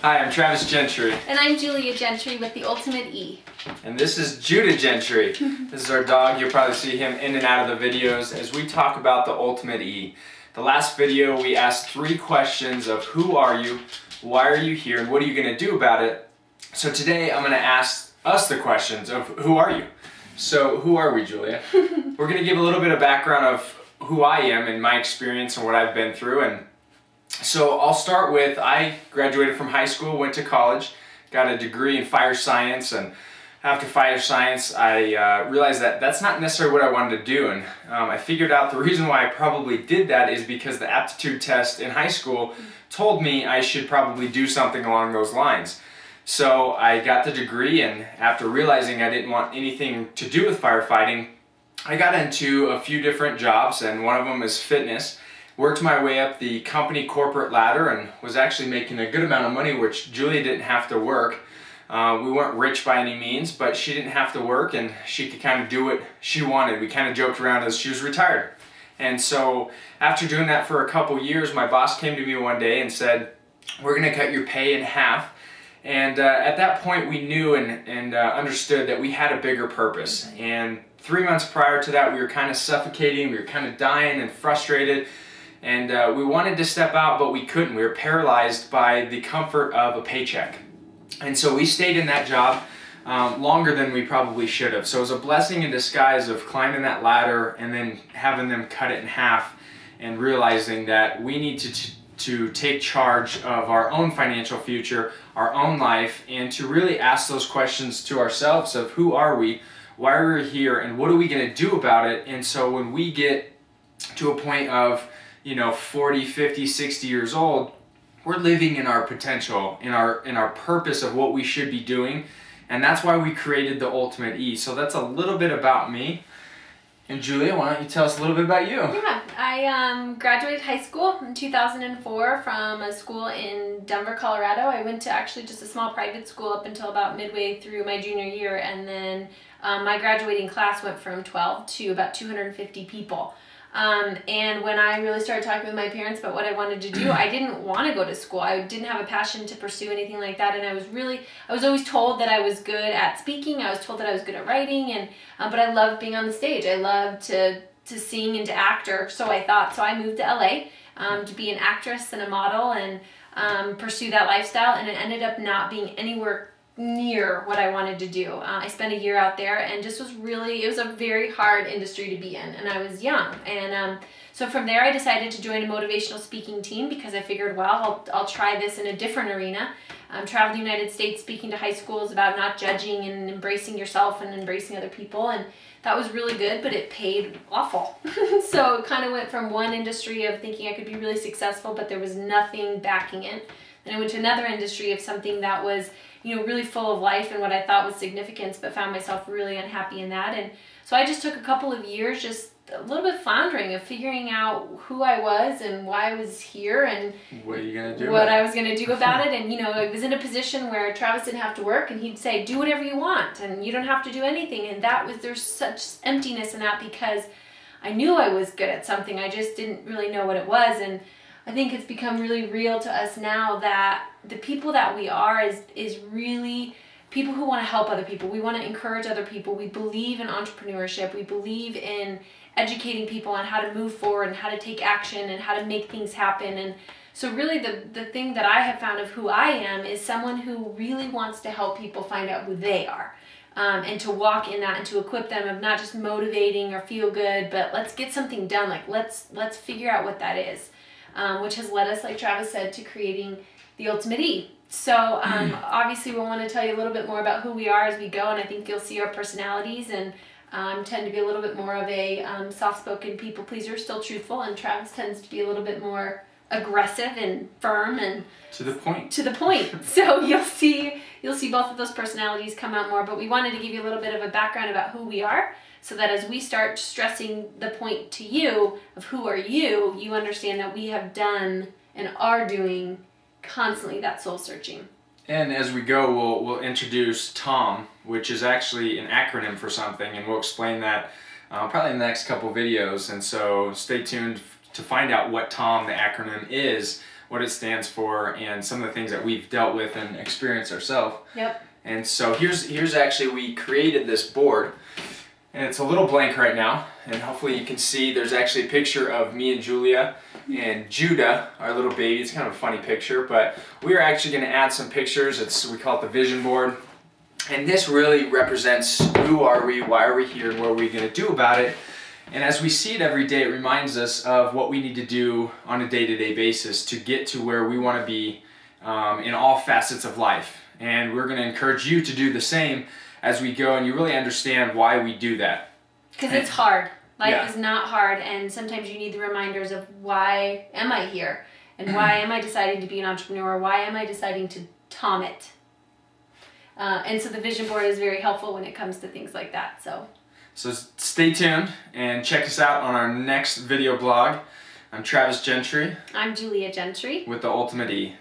Hi, I'm Travis Gentry. And I'm Julia Gentry with The Ultimate E. And this is Judah Gentry. This is our dog. You'll probably see him in and out of the videos as we talk about The Ultimate E. The last video we asked 3 questions of who are you, why are you here, and what are you going to do about it. So today I'm going to ask us the questions of who are you? So who are we, Julia? We're going to give a little bit of background of who I am and my experience and what I've been through. And so I'll start with, I graduated from high school, went to college, got a degree in fire science, and after fire science I realized that that's not necessarily what I wanted to do, and I figured out the reason why I probably did that is because the aptitude test in high school told me I should probably do something along those lines. So I got the degree, and after realizing I didn't want anything to do with firefighting, I got into a few different jobs, and one of them is fitness. Worked my way up the company corporate ladder and was actually making a good amount of money, which Julia didn't have to work. We weren't rich by any means, but she didn't have to work and she could kind of do what she wanted. We kind of joked around as she was retired. And so after doing that for a couple years, my boss came to me one day and said, "We're going to cut your pay in half." And at that point we knew and understood that we had a bigger purpose. And 3 months prior to that we were kind of suffocating, we were kind of dying and frustrated. And we wanted to step out, but we couldn't. We were paralyzed by the comfort of a paycheck. And so we stayed in that job longer than we probably should have. So it was a blessing in disguise of climbing that ladder and then having them cut it in half and realizing that we need to take charge of our own financial future, our own life, and to really ask those questions to ourselves of who are we, why are we here, and what are we going to do about it. And so when we get to a point of 40, 50, 60 years old, we're living in our potential, in our purpose of what we should be doing, and that's why we created the Ultimate E. So that's a little bit about me. And Julia, why don't you tell us a little bit about you? Yeah, I graduated high school in 2004 from a school in Denver, Colorado. I went to actually just a small private school up until about midway through my junior year, and then my graduating class went from 12 to about 250 people. And when I really started talking with my parents about what I wanted to do, I didn't want to go to school. I didn't have a passion to pursue anything like that, and I was always told that I was good at speaking. I was told that I was good at writing, and but I loved being on the stage. I loved to sing and to act, or so I thought. So I moved to LA to be an actress and a model and pursue that lifestyle, and it ended up not being anywhere near what I wanted to do. I spent a year out there, and just it was a very hard industry to be in, and I was young. And so from there I decided to join a motivational speaking team because I figured, well, I'll try this in a different arena. Travel the United States speaking to high schools about not judging and embracing yourself and embracing other people, and that was really good, but it paid awful. So it kind of went from one industry of thinking I could be really successful, but there was nothing backing it. Then I went to another industry of something that was really full of life and what I thought was significance, but found myself really unhappy in that. And so I just took a couple of years, just a little bit floundering of figuring out who I was and why I was here and what are you gonna do? What I was gonna do about it. And I was in a position where Travis didn't have to work, and he'd say, "Do whatever you want, and you don't have to do anything." And there's such emptiness in that because I knew I was good at something. I just didn't really know what it was. And I think it's become really real to us now that the people that we are is really people who want to help other people. We want to encourage other people. We believe in entrepreneurship. We believe in educating people on how to move forward and how to take action and how to make things happen. And so really the thing that I have found of who I am is someone who really wants to help people find out who they are. And to walk in that and to equip them of not just motivating or feel good, but let's get something done. Like let's figure out what that is. Which has led us, like Travis said, to creating the Ultimate E. So obviously we'll want to tell you a little bit more about who we are as we go, and I think you'll see our personalities, and tend to be a little bit more of a soft-spoken people pleaser, still truthful, and Travis tends to be a little bit more aggressive and firm and to the point. So you'll see both of those personalities come out more, but we wanted to give you a little bit of a background about who we are, so that as we start stressing the point to you of who are you, you understand that we have done and are doing constantly that soul searching. And as we go, we'll introduce TOM, which is actually an acronym for something, and we'll explain that probably in the next couple videos. And so stay tuned to find out what TOM, the acronym, is what it stands for, and some of the things that we've dealt with and experienced ourselves. Yep. And so here's actually, we created this board, and it's a little blank right now, and hopefully you can see there's actually a picture of me and Julia and Judah, our little baby. It's kind of a funny picture, but we are actually going to add some pictures. We call it the vision board, and this really represents who are we, why are we here, and what are we going to do about it. And as we see it every day, it reminds us of what we need to do on a day-to-day basis to get to where we want to be in all facets of life. And we're going to encourage you to do the same as we go, and you really understand why we do that. Because it's hard. Life is not hard, and sometimes you need the reminders of why am I here? And why am I deciding to be an entrepreneur? Why am I deciding to Tom it? And so the vision board is very helpful when it comes to things like that. So stay tuned and check us out on our next video blog. I'm Travis Gentry. I'm Julia Gentry. With The Ultimate E.